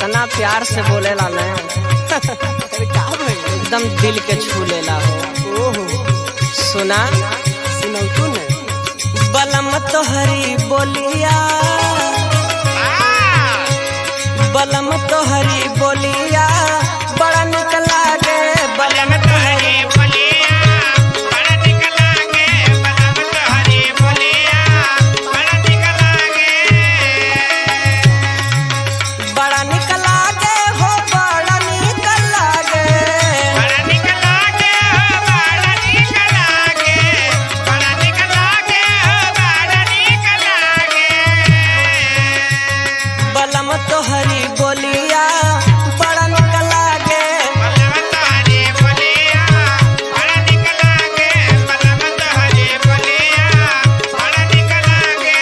इतना प्यार से बोलेला न एकदम दिल के छू लेला हो। सुना सुनाऊ तू ने बलम तोहरी बोलिया, बलम तोहरी बोलिया बड़ा निक लागे। बलम तोहरी बोलिया बड़ा निक लागे, बलम तोहरी बोलिया बड़ा निक लागे। बड़ा निक लागे हो, बड़ा निक लागे, बड़ा निक लागे हो, बड़ा निक लागे, बड़ा निक लागे हो, बड़ा निक लागे। बलम तोहरी बोलिया बड़ा निक लागे। बलम तोहरी बोलिया बड़ा निक लागे, बलम तोहरी बोलिया बड़ा निक लागे।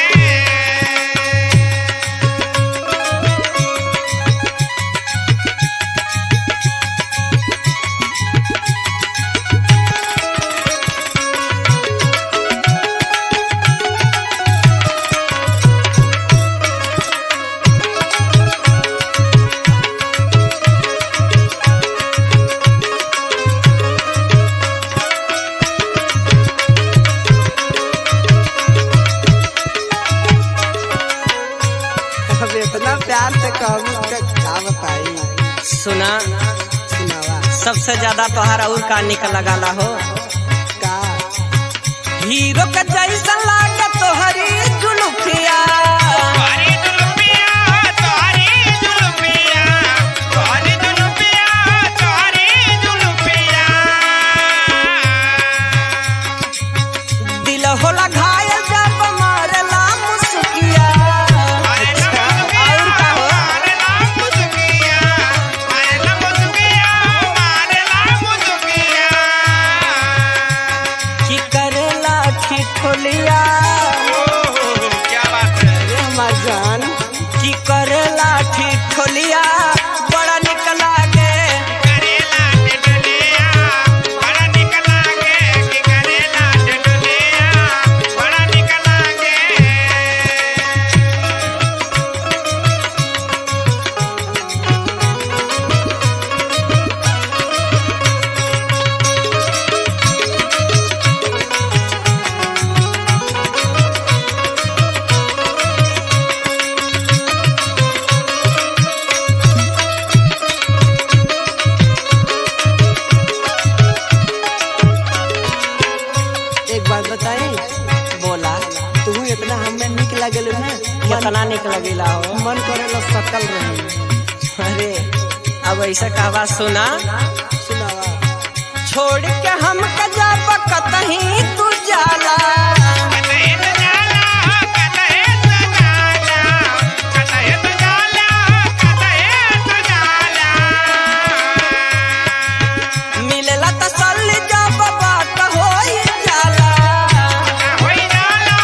अब इतना प्यार से कहूँ क्या बताई। सुना सुनावा सबसे ज्यादा तोहरा और का निक लगाला हो। का हीरो के जैसा लागे तोहरी जुल्फिया, तोहरी जुल्फिया, तोहरी जुल्फिया, तोहरी जुल्फिया, तोहरी जुल्फिया। दिल होला घायल जब मारेला मुस्किया। अरे और का हो? मारे ला मुस्किया, मारे ला मुस्किया, मारे ला मुस्किया। की करेला ठिठोलिया, ओहो, क्या बात है। अरे हमार जान की करेला ठिठोलिया बड़ा निक लागे। करेला टिटुलिया बड़ा निक लागे, कि करेला टिटुलिया बड़ा निक लागे। एक बात बताई, बोला तू इतना हमें निक लागल ना, कितना निक लगेला हो। मन करेला सकल रही। अरे अब ऐसा कहवा सुना, सुनावा छोड़ के हम कजाब कतहीं तू जाला। कतहे तो जाला, कतहे तो जाला, कतहे तो जाला, कतहे तो जाला। मिलेला तसल्ली जब बात होई जाला। होई जाला,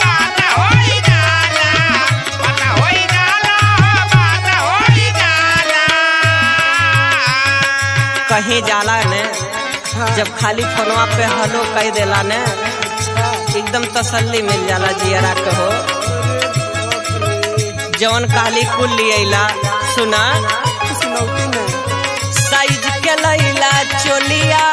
बात होई जाला, बात होई जाला, बात होई जाला। कहीं जाला ने जब खाली फोनवा पे हलो कह देला ने एकदम तसल्ली मिल जाला जियरा के हो। जवन काली कुल लियला सुना सुनाऊ तू ने साइज के लैला चोलिया